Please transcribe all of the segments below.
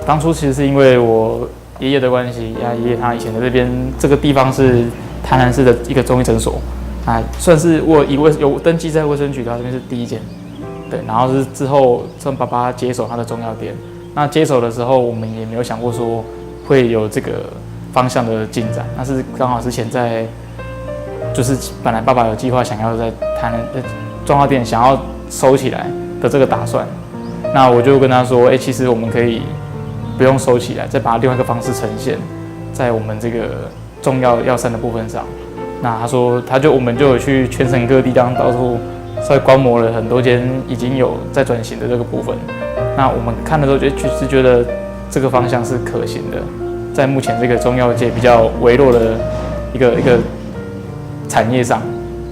当初其实是因为我爷爷的关系，爷爷他以前在这个地方是台南市的一个中医诊所，算是我有登记在卫生局的，这边是第一间，对，然后是之后趁爸爸接手他的中药店，那接手的时候我们也没有想过说会有这个方向的进展，那是刚好之前就是本来爸爸有计划想要在台南中药店想要收起来的这个打算，那我就跟他说，其实我们可以不用收起来，再把另外一个方式呈现在我们这个中药药膳的部分上。那他说，我们就有去全省各地到处稍微观摩了很多间已经有在转型的这个部分。那我们看的时候就是觉得这个方向是可行的，在目前这个中药界比较微弱的一个产业上，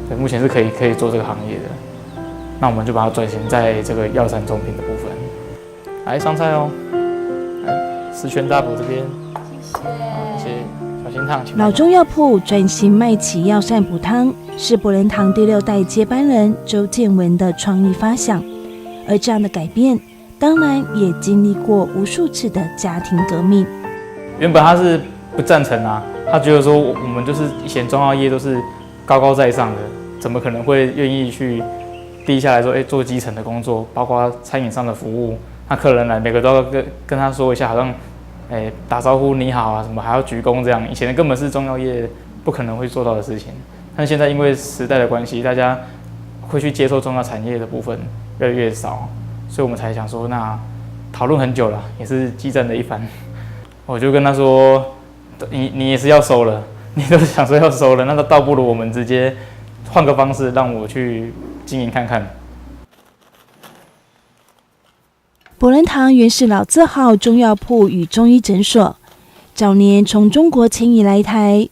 对，目前是可以做这个行业的。那我们就把它转型在这个药膳中品的部分。来上菜哦，来十全大补这边，谢谢。小心烫。老中药铺转型卖起药膳补汤，是博仁堂第6代接班人周建文的创意发想。而这样的改变，当然也经历过无数次的家庭革命。原本他是不赞成啊，他觉得说我们就是以前中药业都是高高在上的，怎么可能会愿意去低下来说，做基层的工作，包括餐饮上的服务。那客人来，每个都要跟他说一下，好像，打招呼你好啊，什么还要鞠躬这样。以前根本是中药业不可能会做到的事情。但现在因为时代的关系，大家会去接受中药产业的部分越来越少，所以我们才想说，那讨论很久了，也是激战的一番。我就跟他说，你也是要收了，你都想说要收了，那倒不如我们直接换个方式，让我去经营看看。博仁堂原是老字号中药铺与中医诊所，早年从中国迁移来台，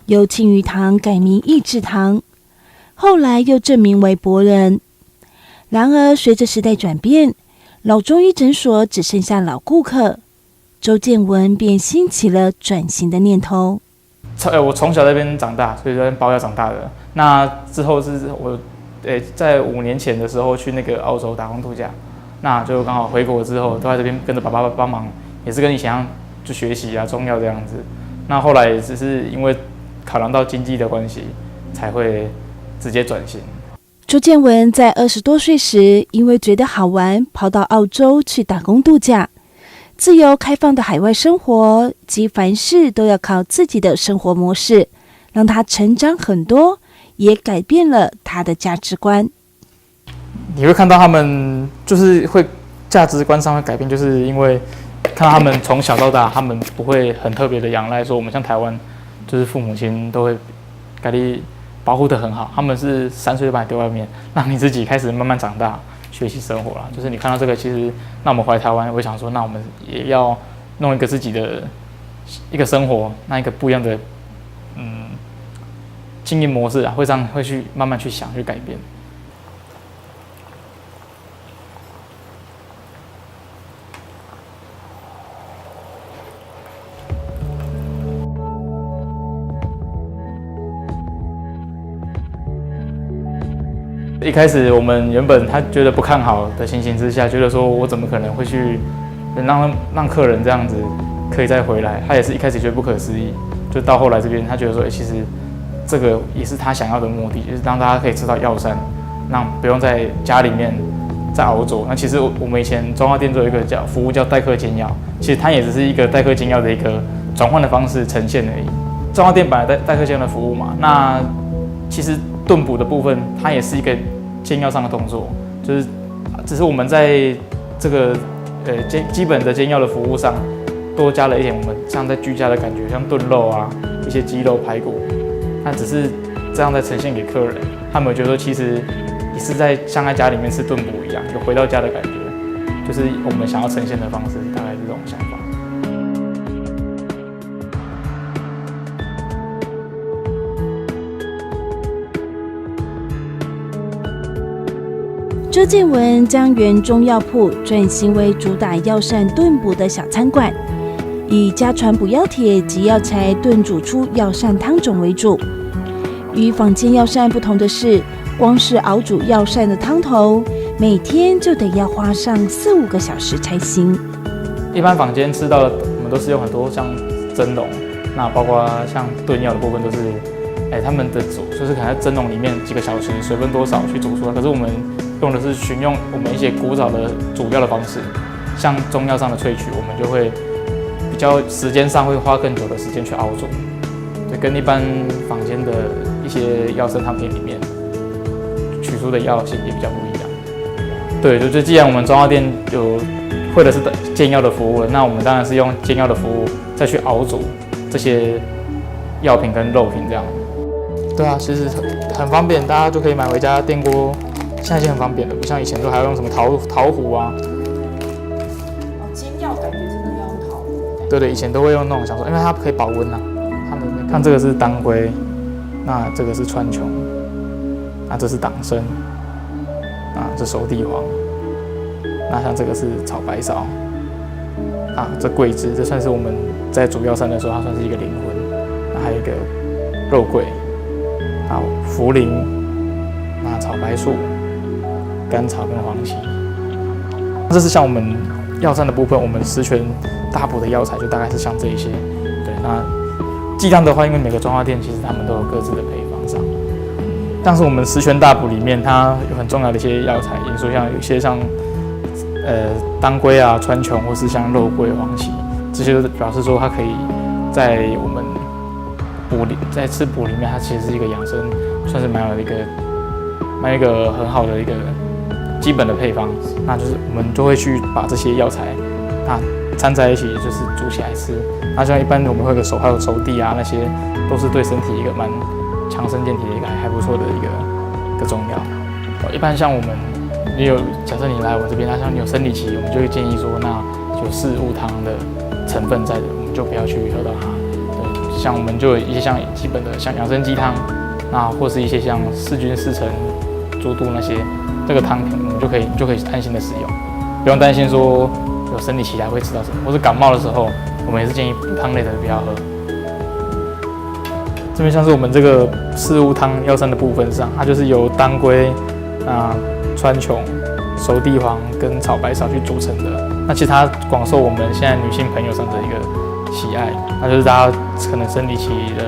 由庆余堂改名益智堂，后来又正名为博仁。然而随着时代转变，老中医诊所只剩下老顾客，周建文便兴起了转型的念头。我从小在那边长大，所以在那边包药长大的。那之后是我，在5年前的时候去那个澳洲打工度假。那就刚好回国之后，都在这边跟着爸爸帮忙，也是跟以前一样就学习啊中药这样子。那后来只是因为考量到经济的关系，才会直接转型。周建文在20多岁时，因为觉得好玩，跑到澳洲去打工度假。自由开放的海外生活及凡事都要靠自己的生活模式，让他成长很多，也改变了他的价值观。你会看到他们就是会价值观上会改变，就是因为看到他们从小到大，他们不会很特别的仰赖说我们像台湾，就是父母亲都会给你保护得很好，他们是3岁就把你丢外面，让你自己开始慢慢长大，学习生活啦。就是你看到这个，其实那我们回台湾，我想说，那我们也要弄一个自己的一个生活，那一个不一样的经营模式啊，会去慢慢去想去改变。一开始我们原本他觉得不看好的情形之下，觉得说我怎么可能会去让客人这样子可以再回来？他也是一开始觉得不可思议，就到后来这边他觉得说，其实这个也是他想要的目的，就是让大家可以吃到药膳，让不用在家里面再熬煮。那其实我们以前中药店做一个服务叫代客煎药，其实它也只是一个代客煎药的一个转换的方式呈现而已。中药店本来代客煎药的服务嘛，那其实炖补的部分，它也是一个煎药上的动作，就是只是我们在这个基本的煎药的服务上，多加了一点我们像在居家的感觉，像炖肉啊，一些鸡肉排骨，那只是这样在呈现给客人，他们觉得说其实也是像在家里面吃炖补一样，有回到家的感觉，就是我们想要呈现的方式，大概是这种想法。周建文将原中药铺转型为主打药膳炖补的小餐馆，以家传补药帖及药材炖煮出药膳汤种为主。与坊间药膳不同的是，光是熬煮药膳的汤头，每天就得要花上4-5个小时才行。一般坊间吃到的，我们都是用很多像蒸笼，那包括像炖药的部分都是，他们的煮就是可能在蒸笼里面几个小时，水分多少去煮出来。可是我们用的是循用我们一些古早的煮药的方式，像中药上的萃取，我们就会比较时间上会花更久的时间去熬煮，对，跟一般坊间的一些药膳汤品里面取出的药性也比较不一样。对，就既然我们中药店有会的是煎药的服务，那我们当然是用煎药的服务再去熬煮这些药品跟肉品这样。对啊，其实很方便，大家就可以买回家电锅，现在已经很方便了，不像以前都还要用什么陶壶啊。煎药感觉真的要用陶壶。对，以前都会用那种想说，因为它可以保温啊。他们看这个是当归，那这个是川穹，那这是党参，啊，这熟地黄。那像这个是炒白芍，啊，这桂枝，这算是我们在煮药膳的时候，它算是一个灵魂。那还有一个肉桂，啊，茯苓，那炒白术，甘草跟黄芪。这是像我们药膳的部分，我们十全大补的药材就大概是像这一些。对，那鸡汤的话，因为每个中药店其实他们都有各自的配方上，但是我们十全大补里面，它有很重要的一些药材因素，像有一些像当归啊、川穹，或是像肉桂、黄芪，这些都表示说它可以在我们在吃补里面，它其实是一个养生，算是蛮有一个很好的一个基本的配方。那就是我们就会去把这些药材那掺在一起，就是煮起来吃。那像一般我们会有还有熟地啊，那些都是对身体一个蛮强身健体的一个还不错的一个中药。一般像我们假设你来我这边，那像你有生理期，我们就会建议说，那有四物汤的成分在的，我们就不要去喝到它。对，像我们就有一些像基本的像养生鸡汤，那或是一些像四君四陈、猪肚那些这个汤品，我们就可以安心的使用，不用担心说有生理期来会吃到什么，或是感冒的时候，我们也是建议补汤类的不要喝。这边像是我们这个四物汤药膳的部分上，它就是由当归、川穹、熟地黄跟炒白芍去组成的。那其实它广受我们现在女性朋友上的一个喜爱，那就是大家可能生理期了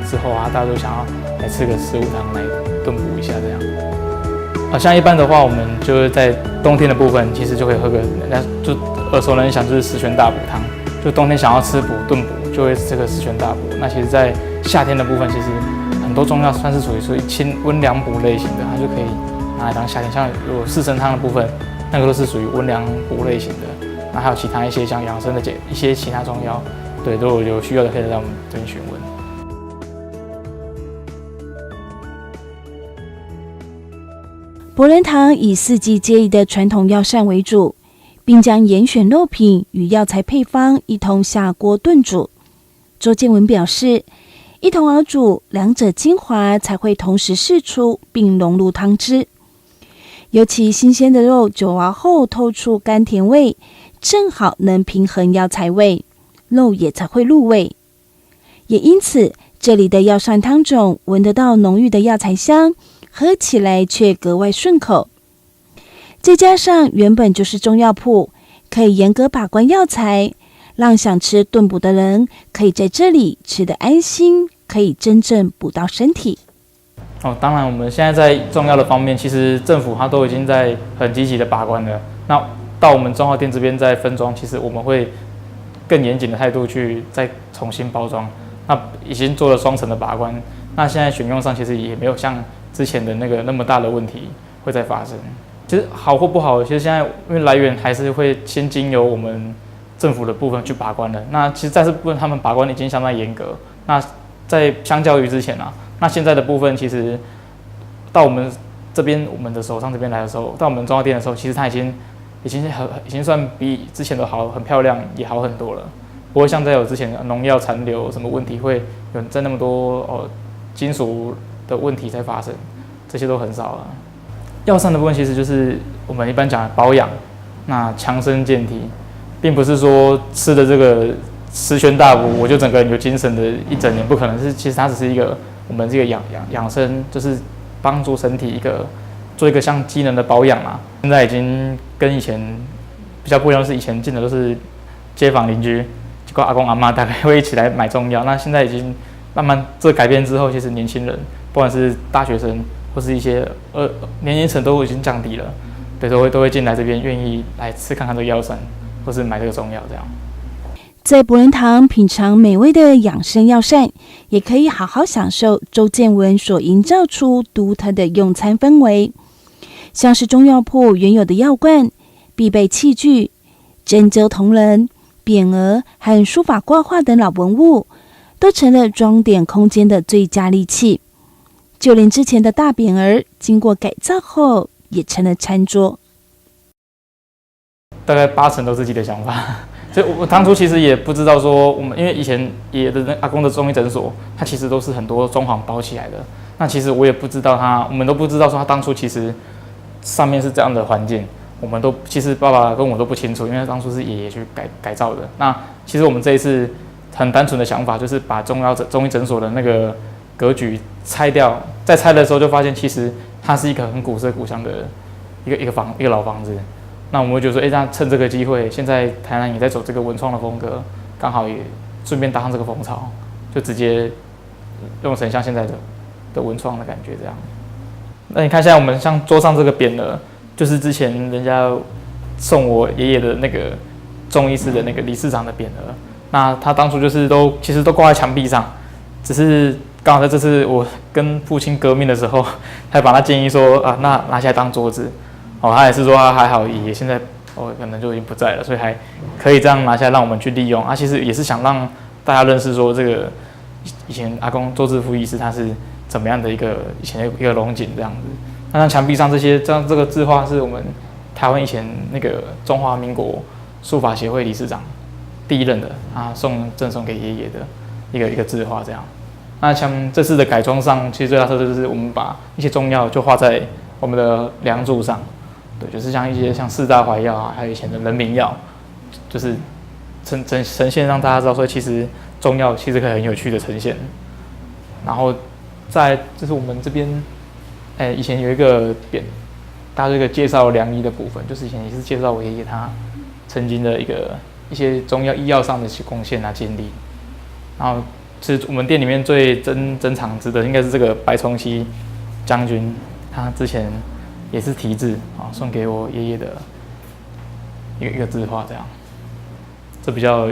之后啊，大家都想要来吃个四物汤来炖补一下这样。像一般的话，我们就是在冬天的部分，其实就可以喝个，就耳熟能详就是十全大补汤。就冬天想要吃补炖补，就会这个十全大补。那其实，在夏天的部分，其实很多中药算是属于清温凉补类型的，它就可以拿来当夏天。像有四神汤的部分，那个都是属于温凉补类型的。那还有其他一些像养生的一些其他中药，对，都有需要的可以来我们这边询问。博仁堂以四季皆宜的传统药膳为主，并将严选肉品与药材配方一同下锅炖煮。周建文表示，一同熬煮，两者精华才会同时释出并融入汤汁。尤其新鲜的肉久熬后透出甘甜味，正好能平衡药材味，肉也才会入味。也因此，这里的药膳汤种闻得到浓郁的药材香，喝起来却格外顺口。再加上原本就是中药铺，可以严格把关药材，让想吃炖补的人可以在这里吃得安心，可以真正补到身体。当然我们现在在中药的方面，其实政府它都已经在很积极的把关了。那到我们中药店这边在分装，其实我们会更严谨的态度去再重新包装。那已经做了双层的把关，那现在选用上其实也没有像之前的那么大的问题会再发生。其实好或不好，其实现在因为来源还是会先经由我们政府的部分去把关的。那其实在这部分他们把关已经相当严格。那在相较于之前啊，那现在的部分其实到我们这边我们的手上这边来的时候，到我们中药店的时候，其实它已经算比之前的好，很漂亮，也好很多了。不会像在有之前农药残留什么问题会有在那么多金属的问题才发生，这些都很少了。药膳的部分其实就是我们一般讲的保养，那强身健体，并不是说吃的这个十全大补我就整个人有精神的一整年，不可能是。其实它只是一个我们这个养生，就是帮助身体做一个像机能的保养嘛。现在已经跟以前比较不一样，是以前进的都是街坊邻居，包括阿公阿嬷，大概会一起来买中药。那现在已经慢慢这个改变之后，其实年轻人，不管是大学生或是一些年龄层都已经降低了，对，都会进来这边，愿意来吃看看这个药膳，或是买这个中药这样。在博仁堂品尝美味的养生药膳，也可以好好享受周建文所营造出独特的用餐氛围。像是中药铺原有的药罐、必备器具、针灸铜人、匾额和书法挂画等老文物，都成了装点空间的最佳利器。就连之前的大匾额，经过改造后，也成了餐桌。大概80%都是自己的想法。所以我当初其实也不知道说，我们因为以前爷爷的阿公的中医诊所，它其实都是很多装潢包起来的。那其实我也不知道我们都不知道说他当初其实上面是这样的环境，其实爸爸跟我都不清楚，因为当初是爷爷去改造的。那其实我们这一次很单纯的想法，就是把中医诊所的那个格局拆掉，在拆的时候就发现，其实它是一个很古色古香的一个老房子。那我们会觉得说，那趁这个机会，现在台南也在走这个文创的风格，刚好也顺便搭上这个风潮，就直接用成像现在的文创的感觉这样。那你看，现在我们像桌上这个匾额，就是之前人家送我爷爷的那个中医师的那个理事长的匾额。那他当初就是其实都挂在墙壁上，只是刚好在这次我跟父亲革命的时候，还把他建议说那拿下来当桌子。他也是说还好，爷爷现在可能就已经不在了，所以还可以这样拿下来让我们去利用。其实也是想让大家认识说，这个以前阿公周致富医师他是怎么样的以前一个龙井这样子。那像墙壁上这个字画是我们台湾以前那个中华民国书法协会理事长第一任的赠送给爷爷的一个字画这样。那像这次的改装上，其实最大特色就是我们把一些中药就画在我们的梁柱上。对，就是像一些像四大怀药还有以前的人名药，就是呈现让大家知道说，其实中药其实可以很有趣的呈现。然后就是我们这边，以前有一个匾，大家这个介绍良医的部分，就是以前也是介绍我爷爷他曾经的一些中药医药上的贡献经历。然后其实我们店里面最珍藏值得应该是这个白崇禧将军，他之前也是题字送给我爷爷的一个字画，这样，这比较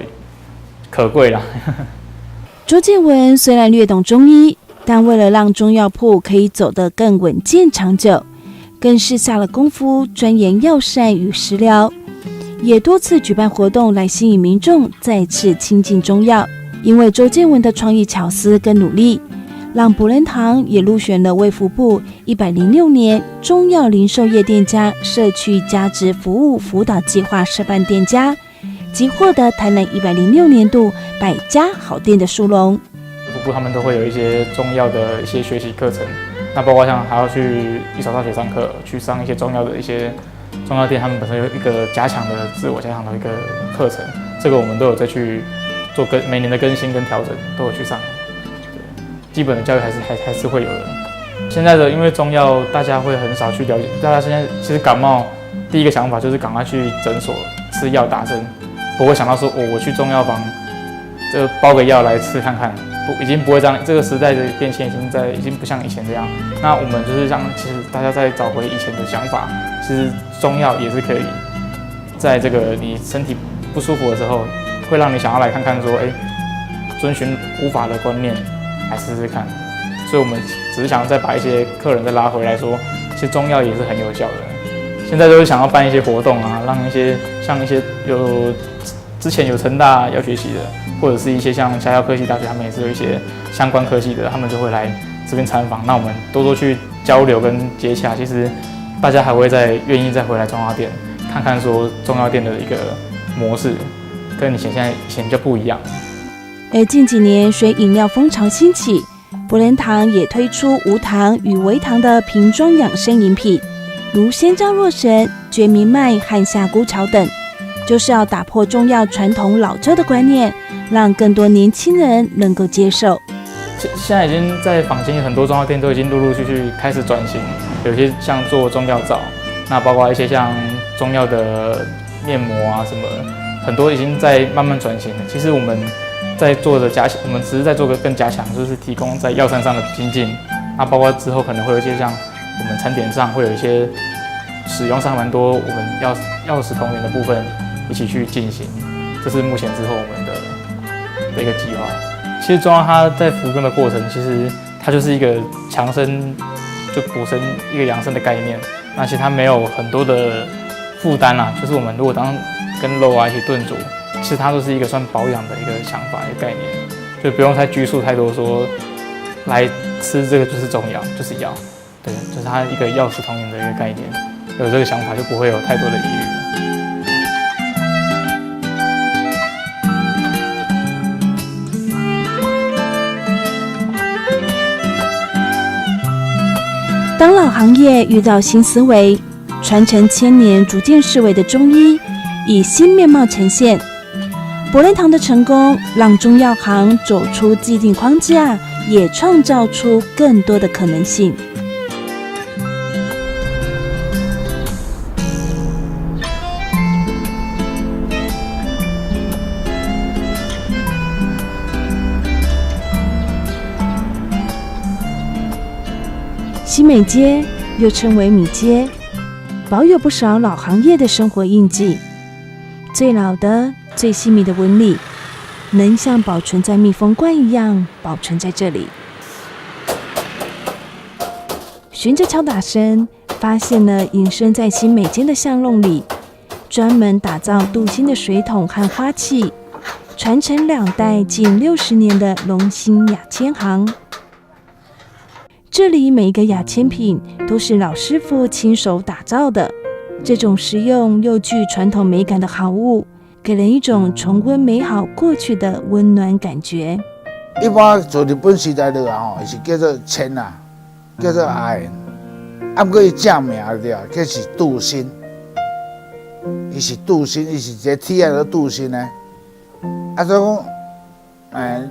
可贵啦。周建文虽然略懂中医，但为了让中药铺可以走得更稳健长久，更是下了功夫钻研药膳与食疗，也多次举办活动来吸引民众再次亲近中药。因为周建文的创意巧思跟努力，让博仁堂也入选了卫福部106年中药零售业店家社区价值服务辅导计划示范店家，及获得台南106年度100家好店的殊荣。卫福部他们都会有一些中药的一些学习课程，那包括像还要去一所大学上课，去上一些中药的一些中药店，他们本身有一个自我加强的一个课程，这个我们都有再去做每年的更新跟调整，都有去上。基本的教育还是会有的。现在的因为中药大家会很少去了解，大家现在其实感冒第一个想法就是赶快去诊所吃药打针，不会想到说我去中药房就包个药来吃看看，已经不会这样。这个时代的变迁已经不像以前这样。那我们就是让其实大家再找回以前的想法，其实中药也是可以在这个你身体不舒服的时候，会让你想要来看看说，遵循古法的观念。来试试看，所以我们只是想再把一些客人再拉回来说，其实中药也是很有效的。现在都是想要办一些活动让一些之前有成大药学系的，或者是一些像下药科技大学，他们也是有一些相关科系的，他们就会来这边参访。那我们多去交流跟接洽，其实大家还会愿意再回来中药店看看说中药店的一个模式，跟以前就不一样。而近几年随饮料风潮兴起，博仁堂也推出无糖与微糖的瓶装养生饮品，如鲜樟若神、决明麦和夏菇草等，就是要打破中药传统老旧的观念，让更多年轻人能够接受。现在已经在坊间有很多中药店都已经陆陆续续开始转型，有些像做中药皂，那包括一些像中药的面膜什么，很多已经在慢慢转型了。其实我们在做的加强，我们只是在做个更加强，就是提供在药膳上的精进，包括之后可能会有一些像我们餐点上会有一些使用上蛮多我们药食同源的部分一起去进行，这是目前之后我们的一个计划。其实中药它在服用的过程，其实它就是一个强身就补身一个养生的概念，那其实它没有很多的负担啦，就是我们如果跟肉一起炖煮，其实它都是一个算保养的一个想法一个概念，就不用太拘束太多说来吃这个就是中药就是药，对，就是它一个药食同源的一个概念，有这个想法就不会有太多的疑虑了。当老行业遇到新思维，传承千年逐渐式微的中医以新面貌呈现。博仁堂的成功让中药行走出既定框架，也创造出更多的可能性。新美街又称为米街，保有不少老行业的生活印记。最老的、最细密的纹理，能像保存在密封罐一样保存在这里。循着敲打声，发现了隐身在新美街的巷弄里，专门打造镀锌的水桶和花器，传承2代近60年的龙兴雅铅行。这里每一个雅铅品都是老师傅亲手打造的，这种实用又具传统美感的好物，给人一种重温美好过去的温暖感觉。一般做日本时代的是叫做铅啊，叫做iron，不过伊正名对啊，叫是镀锌。伊是镀锌，伊是一个铁的镀锌呢。所以讲，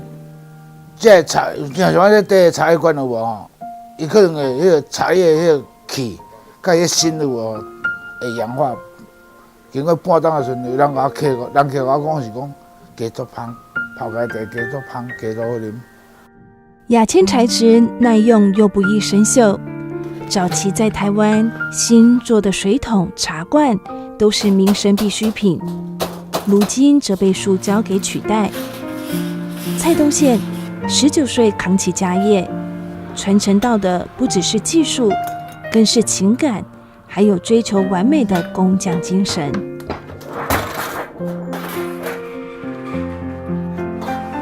这茶像像这底茶叶罐有无伊可能会迄个茶叶迄个气，甲迄锌有无会氧化。经过半冬的时阵，人客我讲是讲加足香，泡开茶加足香，加足好啉。雅铅材质耐用又不易生锈，早期在台湾新做的水桶、茶罐都是民生必需品，如今则被塑胶给取代。蔡东宪19岁扛起家业，传承到的不只是技术，更是情感，还有追求完美的工匠精神。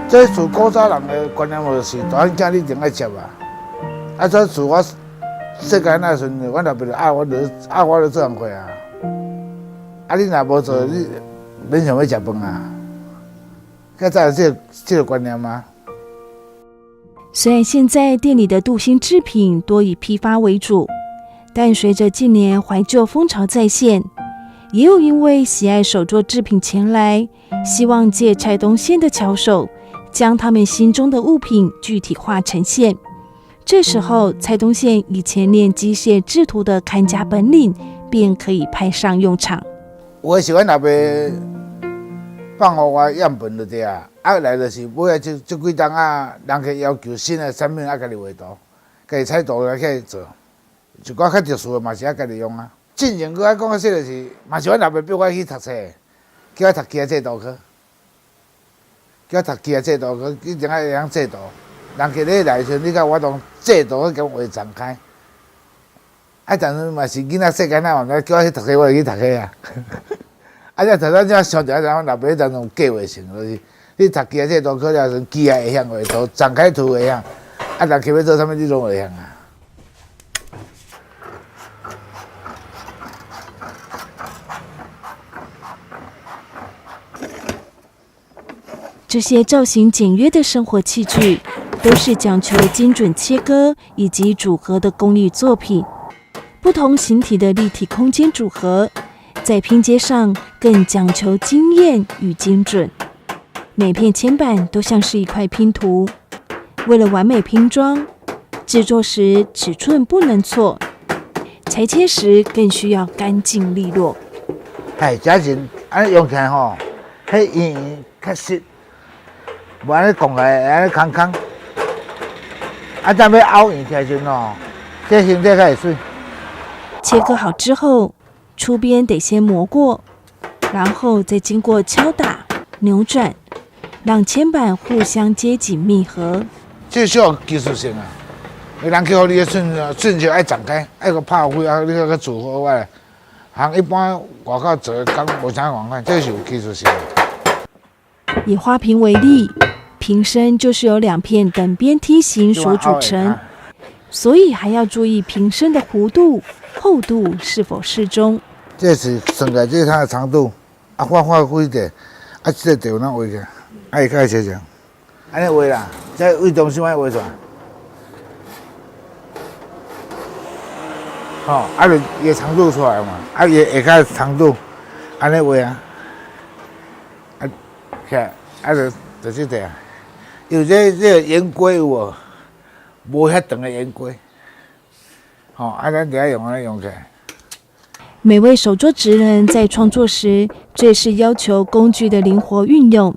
这自古早人的观念就是大汉囝你一定爱接啊！这自我世界那时阵，阮老爸就我就做人会啊！你若无做，你免想要食饭啊！现在有这个观念吗？虽然现在店里的镀锌制品多以批发为主，但随着近年怀旧风潮再现，也有因为喜爱手作制品前来，希望借蔡东宪的巧手，将他们心中的物品具体化呈现。这时候，蔡东宪以前练机械制图的看家本领，便可以派上用场。我是阮老爸放互我样本就对啊，来就是买这几档人客要求新的产品家己画图，家己彩图来去做。一寡较特殊的嘛是家己用啊。进前我讲个说就是嘛是阮老爸逼我去读册，叫我读机械制图科。叫读机械制图科，一定会晓制图。人客咧来时，你甲我当制图去画展开。但是嘛是囡仔细汉嘛，叫我去读册，我就去读册啊。这头先这想着，咱老爸迄阵有计划性，就是你读机械制图科了时，机械会晓画图，展开图会晓。人客要做啥物，你拢会晓啊。这些造型简约的生活器具，都是讲求精准切割以及组合的工艺作品。不同形体的立体空间组合，在拼接上更讲求经验与精准。每片铅板都像是一块拼图，为了完美拼装，制作时尺寸不能错，裁切时更需要干净利落。假真用起来迄圆圆较实，无安尼讲起来安尼空空。啊，咱要凹圆起来时吼，这形体较会水。切割好之后，出边得先磨过，然后再经过敲打、扭转，让铅板互相接紧密合。这需要技术性啊！人去互你的顺序爱展开，爱个拍开啊，你个做好我。行一般外口做的工无啥共款，这是有技术性的。以花瓶为例，瓶身就是由2片等边梯形所组成，所以还要注意瓶身的弧度、厚度是否适中。这是算起来，这是它的长度，啊，画几点，啊，这个地方画起来，啊，会较斜斜，安尼画啦，这为中心爱画出来，吼，啊，就伊长度出来嘛，啊，伊下骹长度，安尼画啊，啊，起来，啊，就这个啊，因为这个圆规有无，无遐长的圆规，吼，啊，咱就要用安尼用起来。每位手作职人在创作时，最是要求工具的灵活运用。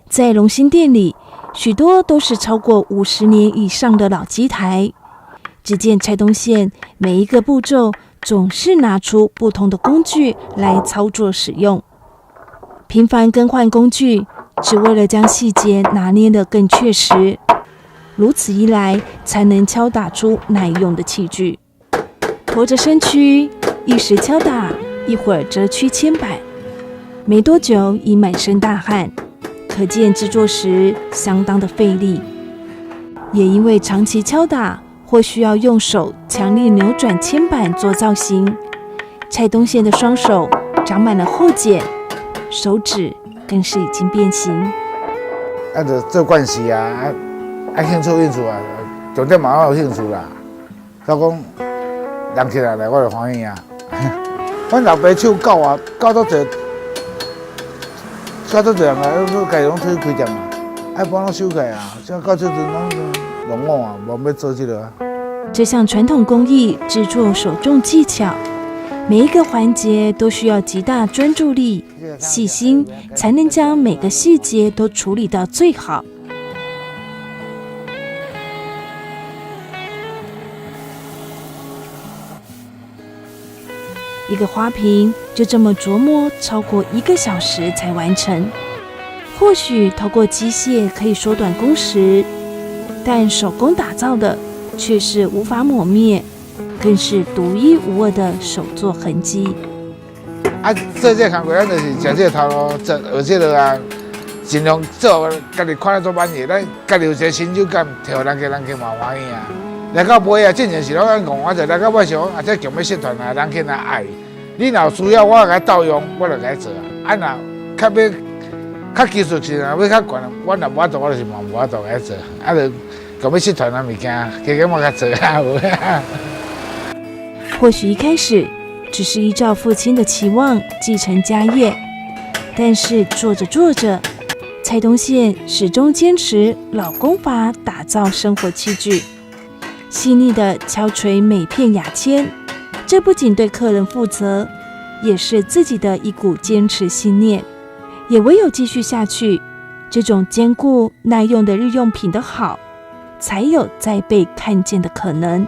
在龙兴店里，许多都是超过50年以上的老机台。只见蔡东宪每一个步骤总是拿出不同的工具来操作使用，频繁更换工具，只为了将细节拿捏得更确实。如此一来，才能敲打出耐用的器具。驼着身躯，一时敲打，一会儿折曲铅板，没多久已满身大汗，可见制作时相当的费力。也因为长期敲打，或需要用手强力扭转铅板做造型，蔡东宪的双手长满了厚茧，手指更是已经变形。啊，就做惯势啊，兴趣啊，重点嘛有兴趣啦。所以讲，人起来我就欢喜啊。阮老爸手教啊，教到侪人啊，家己拢出去开店嘛，爱帮咱收起啊，像到这阵拢弄我啊，无要做这个啊。这项传统工艺制作手重技巧，每一个环节都需要极大专注力、细心，才能将每个细节都处理到最好。一个花瓶就这么琢磨超过1个小时才完成。或许透过机械可以缩短工时，但手工打造的却是无法抹灭，更是独一无二的手作痕迹。啊，做这工作咱就是食这个头路，学这个啊，尽量做，家己看得做满意，咱家己有一个成就感，摕人家嘛欢喜啊。来到尾啊，正常是拢按讲，我就来到尾想啊，这强要社团啊，人去哪爱。你若有需要，我甲盗用，我就甲做啊。啊，若较技术性啊，要较悬，我若无法度，我就是无法度甲做。啊，就强要社团啊物件，加我甲做啊有啊。或许一开始只是依照父亲的期望继承家业，但是做着做着，蔡东宪始终坚持老工法打造生活器具，细腻地敲锤每片牙签。这不仅对客人负责，也是自己的一股坚持信念。也唯有继续下去，这种坚固耐用的日用品的好，才有再被看见的可能。